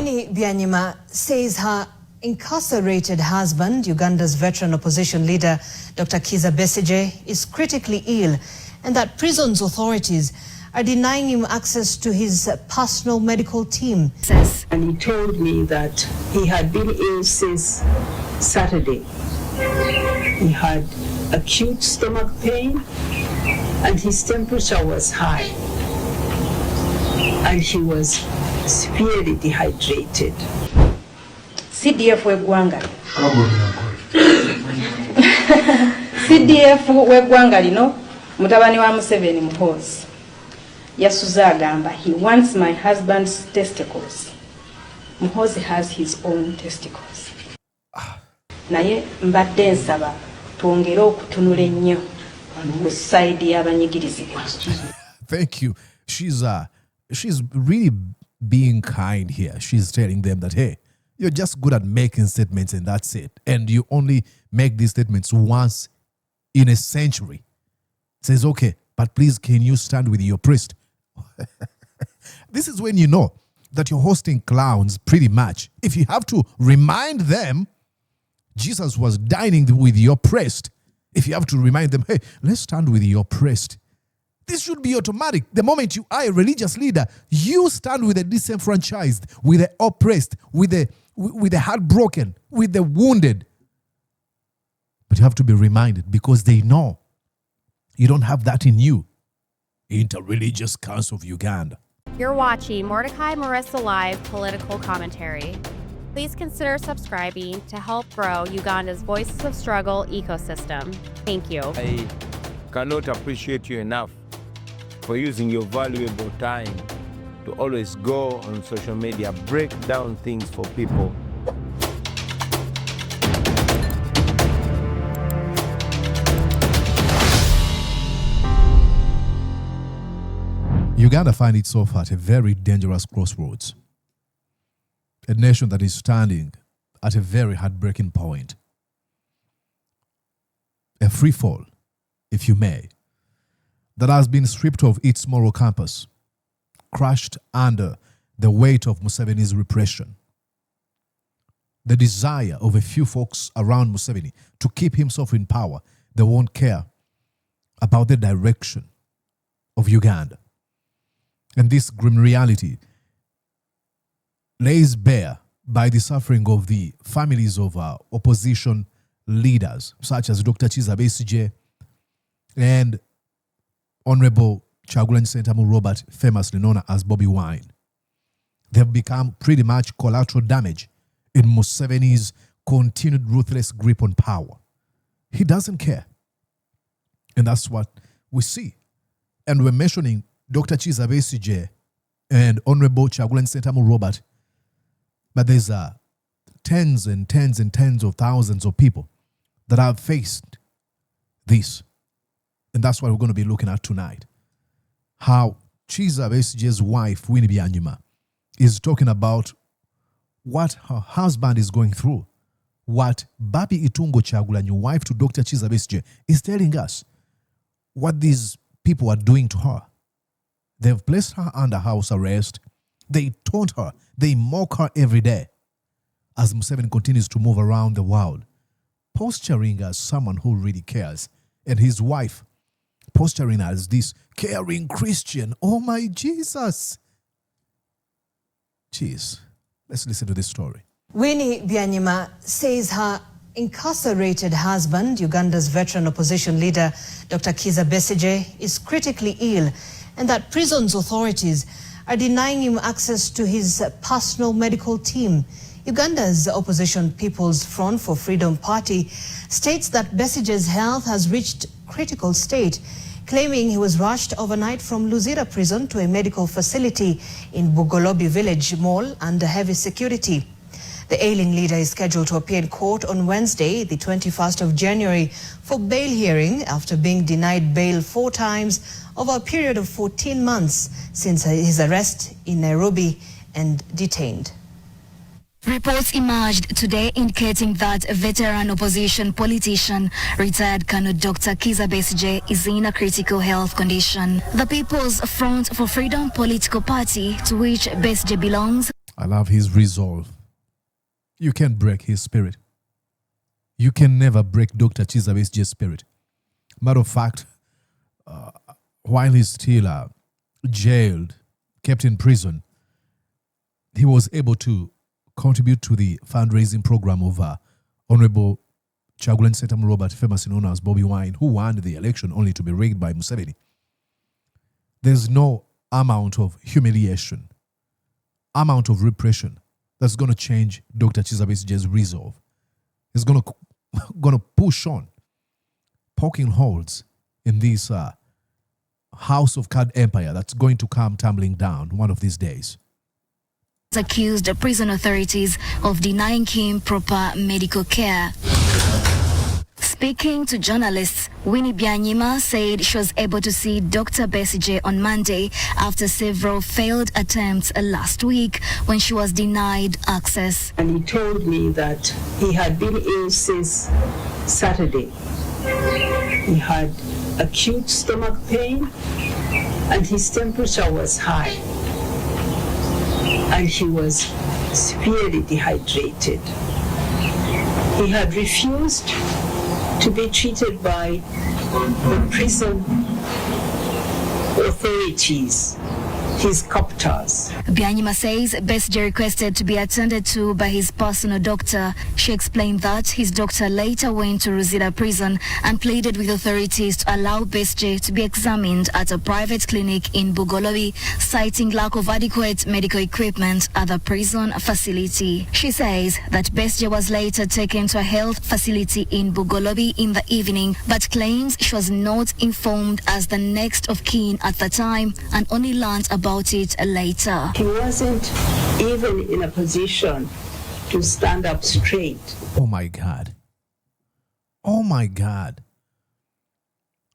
Winnie Byanyima says her incarcerated husband, Uganda's veteran opposition leader, Dr. Kizza Besigye, is critically ill and that prison's authorities are denying him access to his personal medical team. And he told me that he had been ill since Saturday. He had acute stomach pain and his temperature was high and he was severely dehydrated. CDF wegwanga. CDF wegwanga lino mutabani wa Museveni Muhoozi yasuza agamba he wants my husband's testicles. Muhoozi has his own testicles. Naye mbadde nsaba twongere okutunula ennyo ku side y'abanyigirizibwa. Thank you. She's really being kind here. She's telling them that, hey, you're just good at making statements and that's it. And you only make these statements once in a century. Says, okay, but please, can you stand with your priest? This is when you know that you're hosting clowns pretty much. If you have to remind them, Jesus was dining with your priest. If you have to remind them, hey, let's stand with your priest. This should be automatic. The moment you are a religious leader, you stand with the disenfranchised, with the oppressed, with the heartbroken, with the wounded. But you have to be reminded because they know you don't have that in you. Interreligious Council of Uganda. You're watching Mordecai Marissa Live Political Commentary. Please consider subscribing to help grow Uganda's Voices of Struggle ecosystem. Thank you. I cannot appreciate you enough for using your valuable time to always go on social media, break down things for people. Uganda finds itself at a very dangerous crossroads. A nation that is standing at a very heartbreaking point. A free fall, if you may, that has been stripped of its moral compass, crushed under the weight of Museveni's repression. The desire of a few folks around Museveni to keep himself in power, they won't care about the direction of Uganda. And this grim reality lays bare by the suffering of the families of opposition leaders, such as Dr. Kizza Besigye and Honorable Kyagulanyi Robert, famously known as Bobi Wine. They've become pretty much collateral damage in Museveni's continued ruthless grip on power. He doesn't care. And that's what we see. And we're mentioning Dr. Kizza Besigye and Honorable Kyagulanyi Robert, but there's tens and tens and tens of thousands of people that have faced this. And that's what we're going to be looking at tonight. How Kizza Besigye's wife, Winnie Byanyima, is talking about what her husband is going through. What Barbie Itungo Kyagulanyi, wife to Dr. Kizza Besigye, is telling us. What these people are doing to her. They've placed her under house arrest. They taunt her. They mock her every day as Museveni continues to move around the world, posturing as someone who really cares. And his wife posturing as this caring Christian. Oh my Jesus. Jeez. Let's listen to this story. Winnie Byanyima says her incarcerated husband, Uganda's veteran opposition leader, Dr. Kizza Besigye, is critically ill and that prison's authorities are denying him access to his personal medical team. Uganda's opposition People's Front for Freedom Party states that Besigye's health has reached critical state, claiming he was rushed overnight from Luzira prison to a medical facility in Bugolobi village mall under heavy security. The ailing leader is scheduled to appear in court on Wednesday, the 21st of January, for bail hearing after being denied bail 4 times over a period of 14 months since his arrest in Nairobi and detained. Reports emerged today indicating that a veteran opposition politician, retired Colonel Dr. Kizza Besigye, is in a critical health condition. The People's Front for Freedom political party, to which Besigye belongs, I love his resolve. You can't break his spirit. You can never break Dr. Kizza Besigye's spirit. Matter of fact, while he's still jailed, kept in prison, he was able to contribute to the fundraising program of Honorable Kyagulanyi Ssentamu, famously known as Bobi Wine, who won the election only to be rigged by Museveni. There's no amount of humiliation, amount of repression that's going to change Dr. Kizza Besigye's resolve. He's going to push on, poking holes in this house of card empire that's going to come tumbling down one of these days. Accused prison authorities of denying him proper medical care. Speaking to journalists, Winnie Byanyima said she was able to see Dr. Besigye on Monday after several failed attempts last week when she was denied access. And he told me that he had been ill since Saturday. He had acute stomach pain and his temperature was high. And he was severely dehydrated. He had refused to be treated by the prison authorities, his captors. Byanyima says Besigye requested to be attended to by his personal doctor. She explained that his doctor later went to Ruzira prison and pleaded with authorities to allow Besigye to be examined at a private clinic in Bugolobi, citing lack of adequate medical equipment at the prison facility. She says that Besigye was later taken to a health facility in Bugolobi in the evening, but claims she was not informed as the next of kin at the time and only learned about it later. He wasn't even in a position to stand up straight. Oh my God. Oh my God.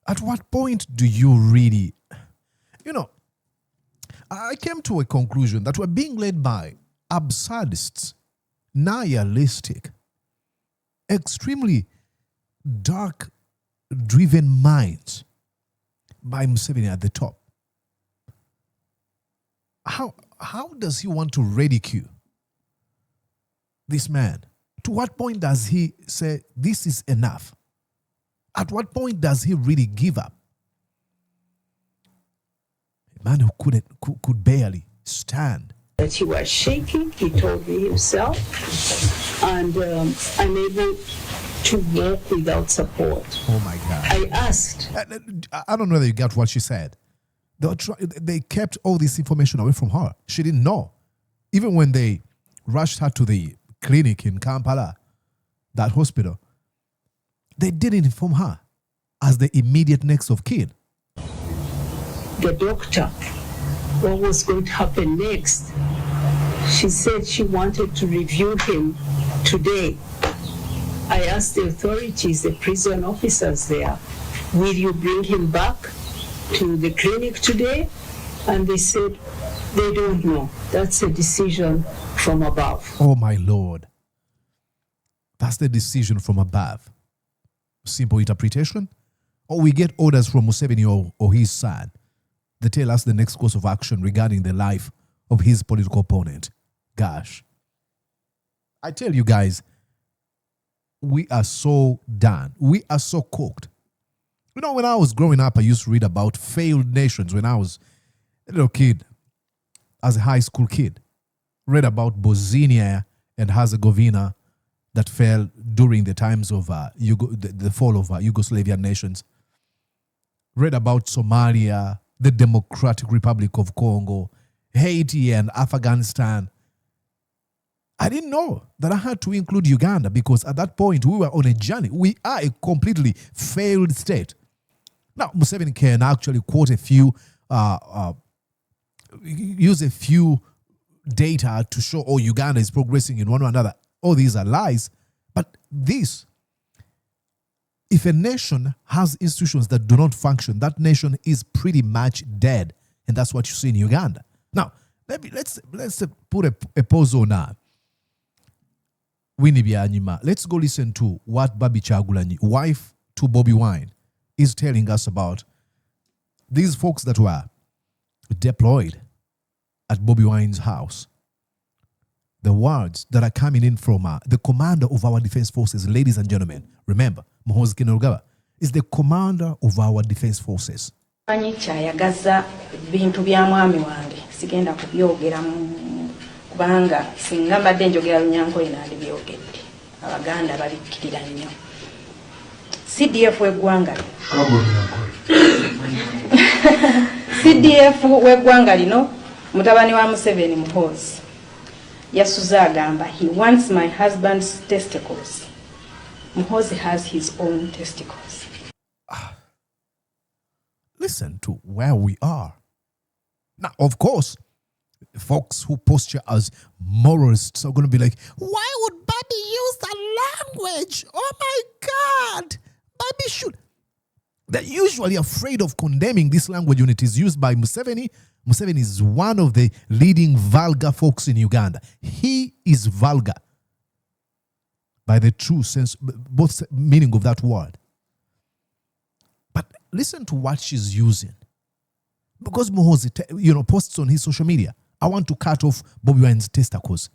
At what point do you really... I came to a conclusion that we're being led by absurdists, nihilistic, extremely dark, driven minds by Museveni at the top. How does he want to ridicule this man? To what point does he say this is enough? At what point does he really give up? A man who could barely stand. That he was shaking, he told me himself, and unable to walk without support. Oh my God. I asked. I don't know whether you got what she said. They kept all this information away from her. She didn't know. Even when they rushed her to the clinic in Kampala, that hospital, they didn't inform her as the immediate next of kin. The doctor, what was going to happen next? She said she wanted to review him today. I asked the authorities, the prison officers there, will you bring him back to the clinic today? And they said they don't know. That's a decision from above. Oh my Lord. That's the decision from above. Simple interpretation? Or we get orders from Museveni or his son. They tell us the next course of action regarding the life of his political opponent. Gosh. I tell you guys, we are so done. We are so cooked. When I was growing up, I used to read about failed nations when I was a little kid, as a high school kid. Read about Bosnia and Herzegovina that fell during the times of the fall of Yugoslavian nations. Read about Somalia, the Democratic Republic of Congo, Haiti and Afghanistan. I didn't know that I had to include Uganda because at that point we were on a journey. We are a completely failed state. Now, Museveni can actually quote a few, use a few data to show, Uganda is progressing in one or another. All these are lies. But this, if a nation has institutions that do not function, that nation is pretty much dead. And that's what you see in Uganda. Now, let's put a pause on Winnie Byanyima. Let's go listen to what Barbie Kyagulanyi, wife to Bobi Wine, is telling us about these folks that were deployed at Bobi Wine's house the words that are coming in from the commander of our defense forces, ladies and gentlemen. Remember, Muhoozi Kainerugaba is the commander of our defense forces. Kyayagaza bintu bya mwami wange sigenda kubyogera kubanga singa mbadde njogera Lunyankole nandibyogedde Abaganda babikkirira nnyo. CDF w'eggwanga CDF w'eggwanga lino mutabani wa Museveni Muhoozi yasuza agamba he wants my husband's testicles. Muhoozi has his own testicles. Listen to where we are. Now, of course, folks who posture as moralists are going to be like, why would Barbie use that language? Oh my God! Barbie should. They're usually afraid of condemning this language when it is used by Museveni. Museveni is one of the leading vulgar folks in Uganda. He is vulgar by the true sense, both meaning of that word. But listen to what she's using. Because Muhoozi, posts on his social media, I want to cut off Bobi Wine's testicles.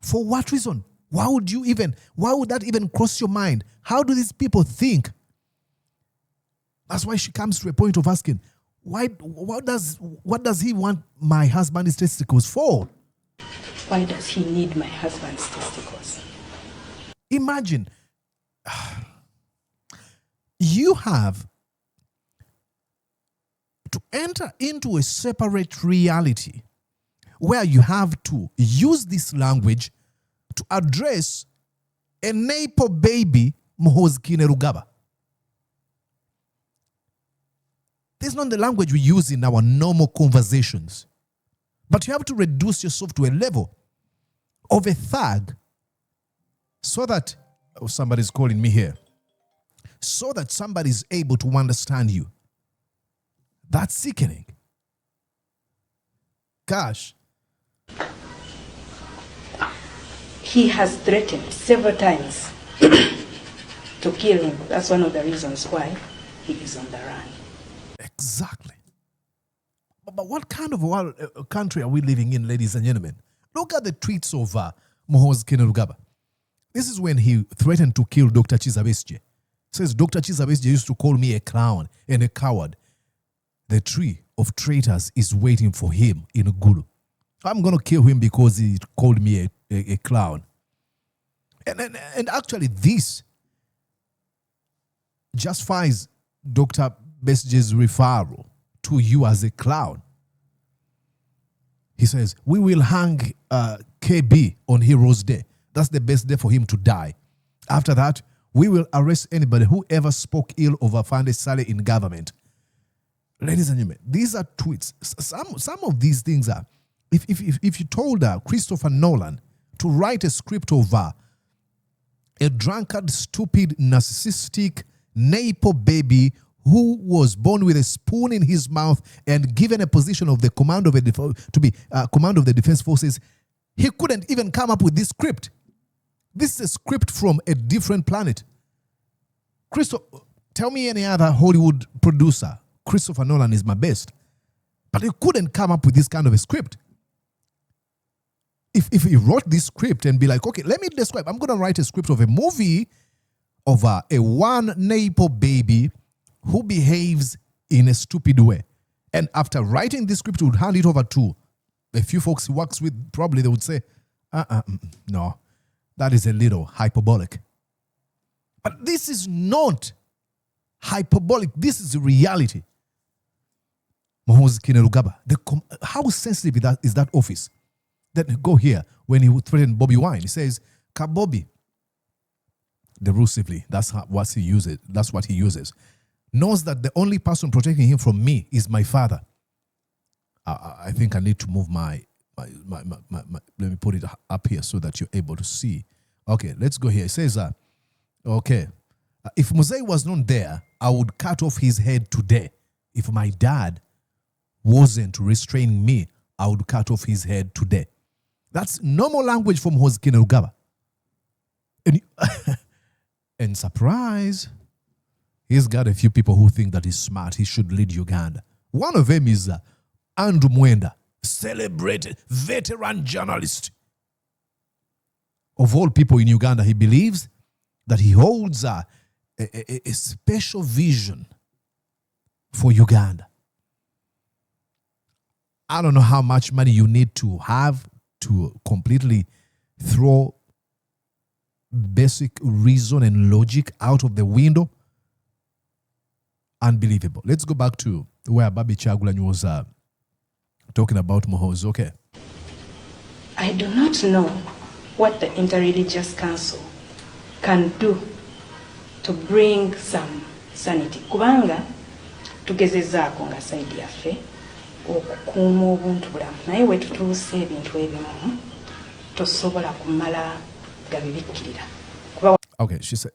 For what reason? Why would that even cross your mind? How do these people think? That's why she comes to a point of asking, what does he want my husband's testicles for? Why does he need my husband's testicles? Imagine, you have to enter into a separate reality where you have to use this language to address a neighbor baby, Muhoozi Kainerugaba. This is not the language we use in our normal conversations. But you have to reduce yourself to a level of a thug so that, somebody's calling me here, so that somebody is able to understand you. That's sickening. Gosh. He has threatened several times to kill him. That's one of the reasons why he is on the run. Exactly. But what kind of a country are we living in, ladies and gentlemen? Look at the tweets of Muhoozi Kainerugaba. This is when he threatened to kill Dr. Kizza Besigye. Says, Dr. Kizza Besigye used to call me a clown and a coward. The tree of traitors is waiting for him in Gulu. I'm going to kill him because he called me a clown. And actually this justifies Dr. Besigye's referral to you as a clown. He says, we will hang KB on Heroes Day. That's the best day for him to die. After that, we will arrest anybody who ever spoke ill of Afande Saleh in government. Ladies and gentlemen, these are tweets. Some of these things are, if you told Christopher Nolan to write a script of a drunkard, stupid, narcissistic, neighbor baby who was born with a spoon in his mouth and given a position of the command of command of the defense forces, he couldn't even come up with this script. This is a script from a different planet. Tell me any other Hollywood producer. Christopher Nolan is my best. But he couldn't come up with this kind of a script. If he wrote this script and be like, okay, let me describe. I'm going to write a script of a movie of a one neighbor baby who behaves in a stupid way. And after writing this script, he would hand it over to a few folks he works with. Probably they would say, no, that is a little hyperbolic. But this is not hyperbolic. This is reality. Muhoozi Kainerugaba, how sensitive is that office? Then go here when he threatened Bobi Wine. He says, Kabobi, derusively, that's what he uses, knows that the only person protecting him from me is my father. I think I need to move my let me put it up here so that you're able to see. Okay, let's go here. It says, okay, if Museveni was not there, I would cut off his head today. If my dad wasn't restraining me, I would cut off his head today. That's normal language from Muhoozi Kainerugaba. And surprise, he's got a few people who think that he's smart. He should lead Uganda. One of them is Andrew Mwenda, celebrated veteran journalist. of all people in Uganda, he believes that he holds a special vision for Uganda. I don't know how much money you need to have to completely throw basic reason and logic out of the window. Unbelievable. Let's go back to where Barbie Kyagulanyi was talking about Muhoozi. Okay. I do not know what the Interreligious Council can do to bring some sanity. Kubanga tugezezaako nga side yaffe okukuuma obuntu bulamu naye we tutuuse ebintu ebimu tosobola kumala gabibikkirira. Okay, she said,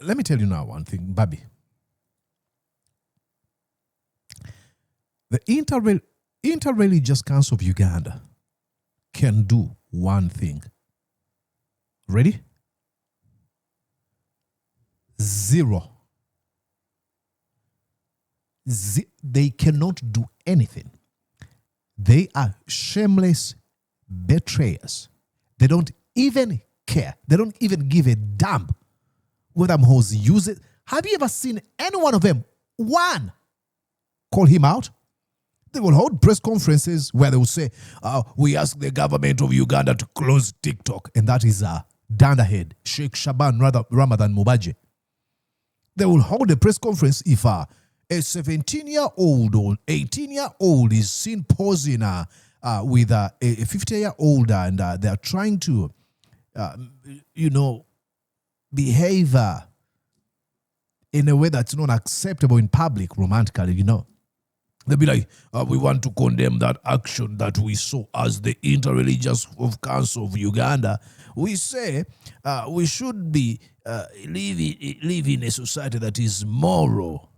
let me tell you now one thing, Barbie. The Interreligious Council of Uganda can do one thing. Ready? Zero. They cannot do anything. They are shameless betrayers. They don't even care. They don't even give a damn whether Muhoozi uses. Have you ever seen any one of them, one, call him out? They will hold press conferences where they will say, we ask the government of Uganda to close TikTok. And that is Dandahead, Sheikh Shaban Ramadan Mubaje. They will hold a press conference if a 17-year-old or 18-year-old is seen posing with a 50-year-old and they are trying to, behave in a way that's not acceptable in public romantically, They'll be like, we want to condemn that action that we saw as the Interreligious Council of Uganda. We say we should be live in a society that is moral.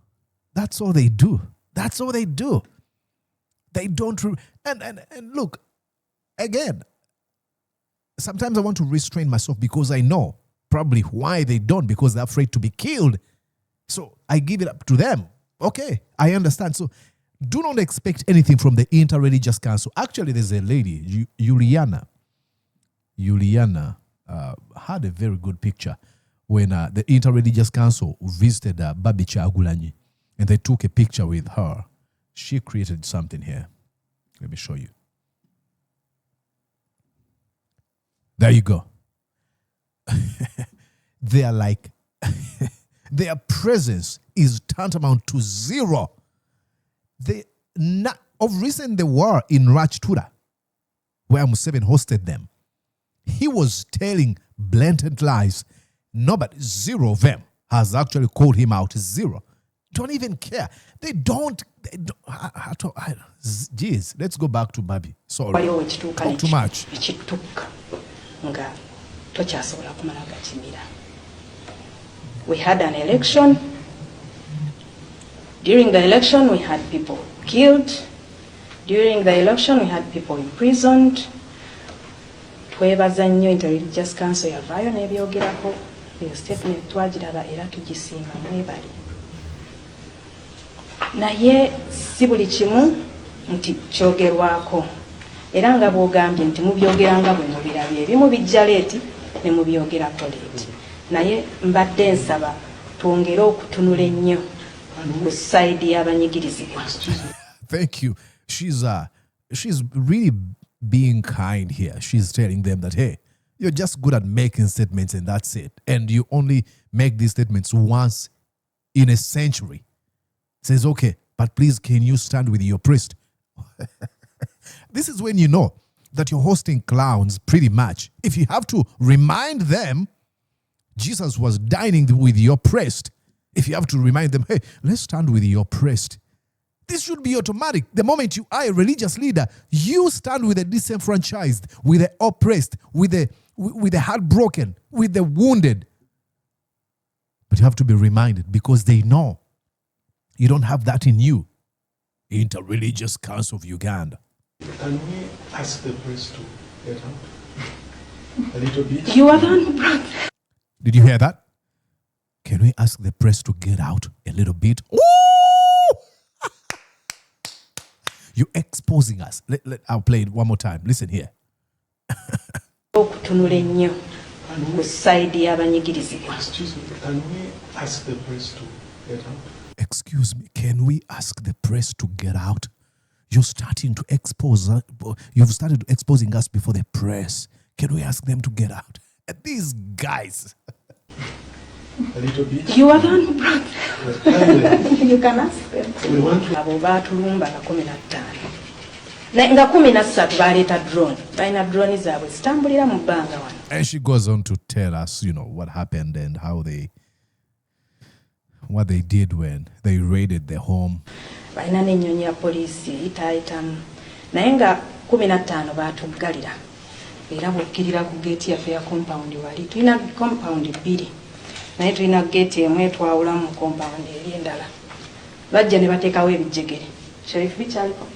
That's all they do. That's all they do. They don't. And look, again, sometimes I want to restrain myself because I know probably why they don't, because they're afraid to be killed. So I give it up to them. Okay, I understand. So do not expect anything from the Interreligious Council. Actually, there's a lady, Juliana, had a very good picture when the Interreligious Council visited Barbie Kyagulanyi and they took a picture with her. She created something here. Let me show you. There you go. They are like, their presence is tantamount to zero. Of recent, they were in Rachtura, where Museveni hosted them. He was telling blatant lies. Nobody, zero of them, has actually called him out. Zero. Don't even care. They don't. Jeez, let's go back to Barbie. Sorry. Talk too much. We had an election. During the election, we had people killed. During the election, we had people imprisoned. Twebaza nnyo Interreligious Council yavaayo n'ebyogerako. Eyo statement twagiraba era tugisinga mwebali. Naye si buli kimu nti kyogerwako. Era nga bw'ogambye nti mubyogeranga bwe mubirabye. Ebimu bijja leeti ne mubyogerako leeti. Naye mbadde nsaba twongere okutunula ennyo ku side y'abanyigirizibwa. Thank you. She's really being kind here. She's telling them that, hey, you're just good at making statements and that's it. And you only make these statements once in a century. Says, okay, but please, can you stand with your priest? This is when you know that you're hosting clowns pretty much. If you have to remind them, Jesus was dining with your priest. If you have to remind them, hey, let's stand with your priest. This should be automatic. The moment you are a religious leader, you stand with the disenfranchised, with the oppressed, with the heartbroken, with the wounded. But you have to be reminded because they know you don't have that in you. Interreligious Council of Uganda. Can we ask the priest to get out a little bit? You are the one who brought. Did you hear that? Can we ask the press to get out a little bit? Ooh! You're exposing us. I'll play it one more time. Listen here. Okutunula ennyo ku sayidi y'abanyigirizibwa. Excuse me, can we ask the press to get out? Excuse me, can we ask the press to get out? You're starting to expose, you've started exposing us before the press. Can we ask them to get out? And these guys. A little bit. You are the one who brought them. You can ask them. We want to. Abo baatulumba nga 15. Nga 13 baleeta drone. Balina drone zaabwe zitambulira mu bbanga wano. And she goes on to tell us, what happened and what they did when they raided their home. Balina n'ennyonyi ya poliisi eyitaayitamu. Naye nga 15 baatuggalira. Era bw'okkirira ku geeti yaffe ya compound wali. Tulina compound 2. Naye tulina geeti emu etwawula mu compound eri endala. Bajja ne bateekawo ebijjegere. Sheriff bikyaliko.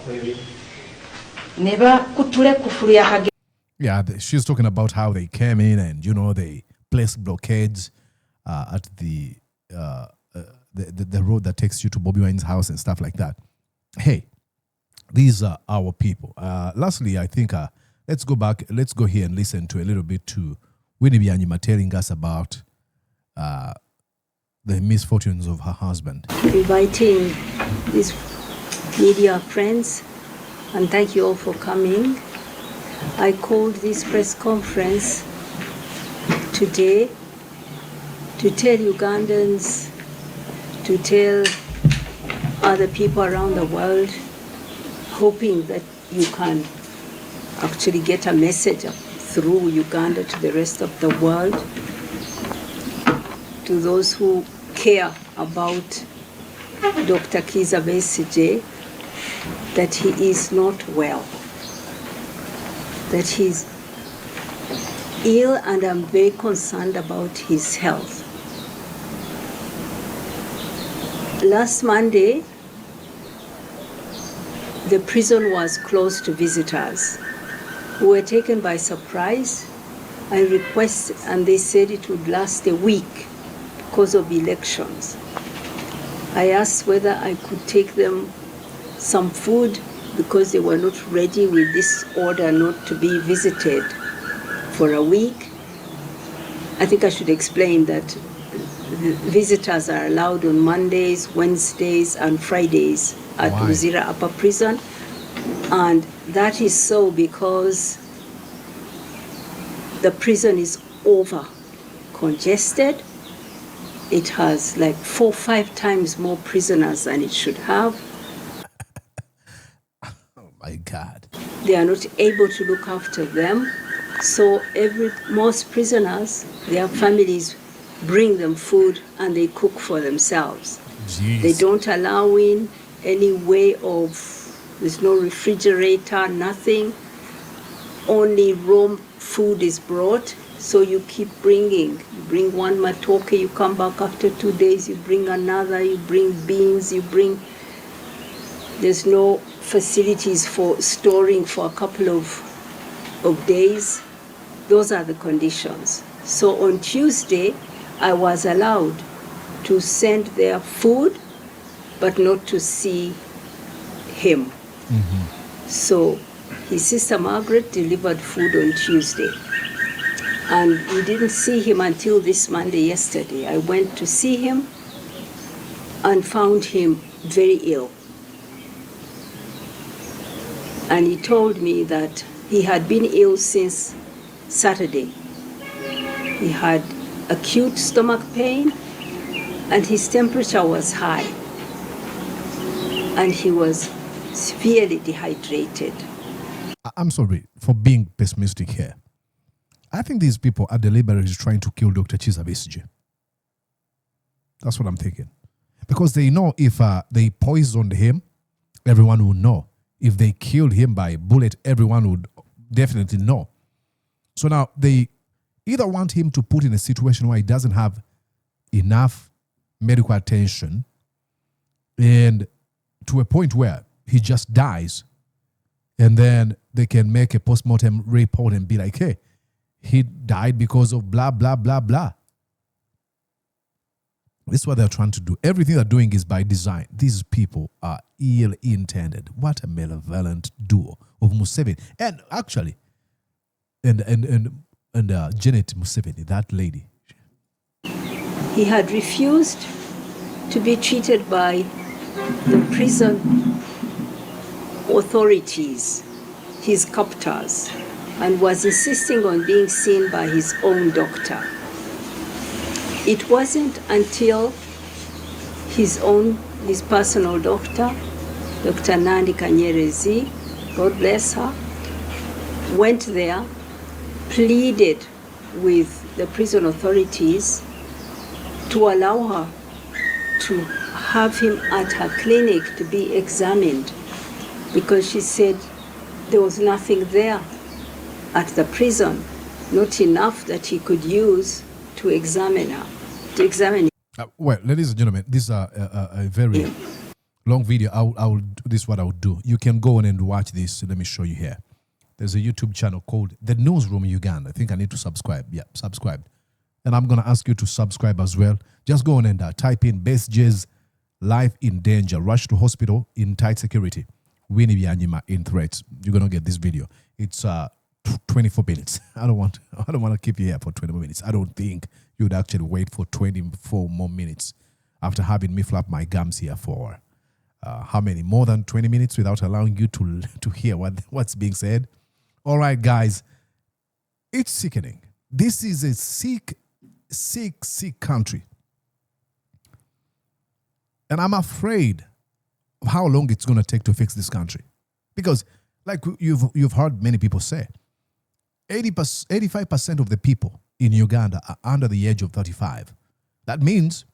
Ne bakutula ekkufulu ya kage. Yeah, she's talking about how they came in and, they placed blockades at the road that takes you to Bobi Wine's house and stuff like that. Hey, these are our people. Lastly, I think let's go here and listen to a little bit to Winnie Byanyima telling us about the misfortunes of her husband. Inviting these media friends, and thank you all for coming. I called this press conference today to tell Ugandans, to tell other people around the world, hoping that you can actually get a message through Uganda to the rest of the world, to those who care about Dr. Kizza Besigye, that he is not well, that he's ill, and I'm very concerned about his health. Last Monday, the prison was closed to visitors. We were taken by surprise. I requested, and they said it would last a week because of elections. I asked whether I could take them some food because they were not ready with this order not to be visited for a week. I think I should explain that visitors are allowed on Mondays, Wednesdays, and Fridays at Luzira Upper Prison. And that is so because the prison is over congested. It has like 4 or 5 times more prisoners than it should have. Oh my God. They are not able to look after them. So most prisoners, their families bring them food and they cook for themselves. Jeez. They don't allow in any way of, there's no refrigerator, nothing. Only raw food is brought. So you keep bringing. You bring one matoke, you come back after 2 days, you bring another, you bring beans, there's no facilities for storing for a couple of days. Those are the conditions. So on Tuesday, I was allowed to send their food, but not to see him. Mm-hmm. So his sister Margaret delivered food on Tuesday. And we didn't see him until this Monday, yesterday. I went to see him and found him very ill. And he told me that he had been ill since Saturday. He had acute stomach pain and his temperature was high. And he was severely dehydrated. I'm sorry for being pessimistic here. I think these people are deliberately trying to kill Dr. Kizza Besigye. That's what I'm thinking. Because they know if they poisoned him, everyone would know. If they killed him by a bullet, everyone would definitely know. So now they either want him to put in a situation where he doesn't have enough medical attention and to a point where he just dies, and then they can make a postmortem report and be like, hey, he died because of blah, blah, blah, blah. This is what they're trying to do. Everything they're doing is by design. These people are ill-intended. What a malevolent duo of Museveni. And actually, and Janet Museveni, that lady. He had refused to be treated by the prison authorities, his captors, and was insisting on being seen by his own doctor. It wasn't until his personal doctor, Dr. Nandi Kanyerezi, God bless her, went there, pleaded with the prison authorities to allow her to have him at her clinic to be examined, because she said there was nothing there at the prison, not enough that he could use to examine her, well, ladies and gentlemen, this is a very long video. This is what I would do. You can go on and watch this. Let me show you here. There's a YouTube channel called The Newsroom Uganda. I think I need to subscribe. Yeah, subscribe. And I'm going to ask you to subscribe as well. Just go on and type in Besigye's life in danger, rush to hospital in tight security, Winnie Byanyima in threats. You're going to get this video. It's 24 minutes. I don't want to keep you here for 20 more minutes. I don't think you would actually wait for 24 more minutes after having me flap my gums here for how many? More than 20 minutes without allowing you to hear what's being said. All right, guys, it's sickening. This is a sick country. And I'm afraid of how long it's going to take to fix this country. Because like you've heard many people say, 85% of the people in Uganda are under the age of 35. That means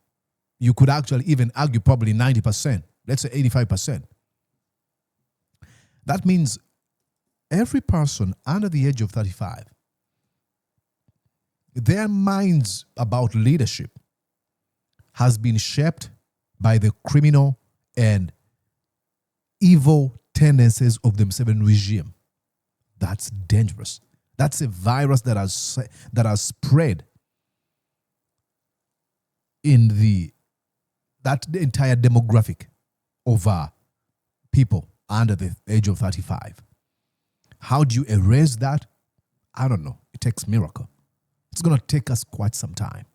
you could actually even argue probably 90%. Let's say 85%. That means every person under the age of 35, their minds about leadership has been shaped by the criminal and evil tendencies of the Museveni regime. That's dangerous. That's a virus that has spread in the entire demographic of people under the age of 35. How do you erase that? I don't know. It takes miracle. It's going to take us quite some time.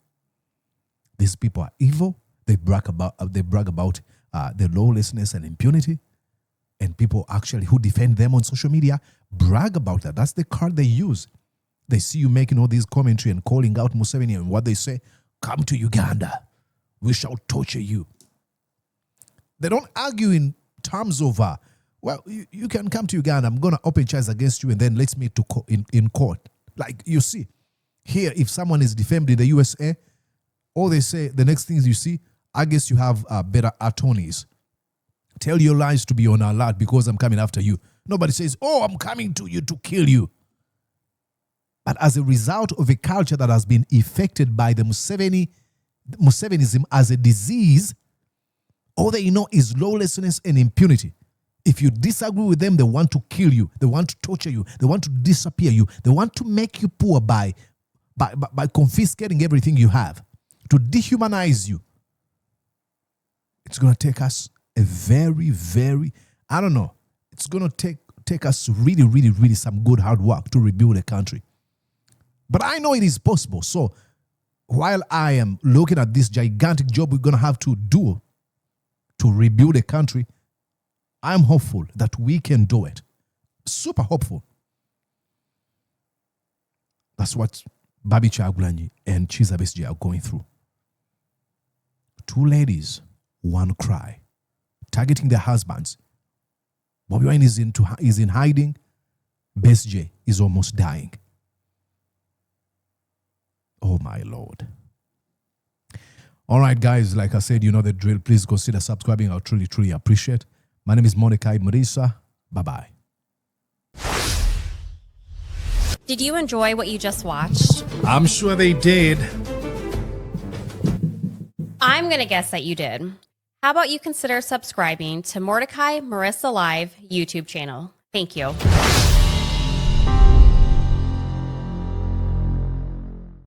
These people are evil. They brag about their lawlessness and impunity. And people actually who defend them on social media brag about that. That's the card they use. They see you making all these commentary and calling out Museveni, and what they say, come to Uganda. We shall torture you. They don't argue in terms of, well, you can come to Uganda. I'm going to open charges against you and then let's meet in court. Like you see, here, if someone is defamed in the USA, all they say, the next things you see, I guess you have better attorneys. Tell your lies to be on alert because I'm coming after you. Nobody says, oh, I'm coming to you to kill you. But as a result of a culture that has been affected by the Musevenism as a disease, all they know is lawlessness and impunity. If you disagree with them, they want to kill you. They want to torture you. They want to disappear you. They want to make you poor by confiscating everything you have, to dehumanize you. It's going to take us a very, very, I don't know, it's going to take us really, really, really some good hard work to rebuild a country. But I know it is possible. So while I am looking at this gigantic job we're going to have to do to rebuild a country, I'm hopeful that we can do it. Super hopeful. That's what Barbie Kyagulanyi and Besigye are going through. Two ladies, one cry, targeting their husbands. Bobi Wine is in hiding. Besigye is almost dying. Oh my Lord. All right, guys, like I said, you know the drill. Please consider subscribing. I'll truly, truly appreciate. My name is Mordecai Marisa. Bye-bye. Did you enjoy what you just watched? I'm sure they did. I'm going to guess that you did. How about you consider subscribing to Mordecai Marisa Live YouTube channel? Thank you.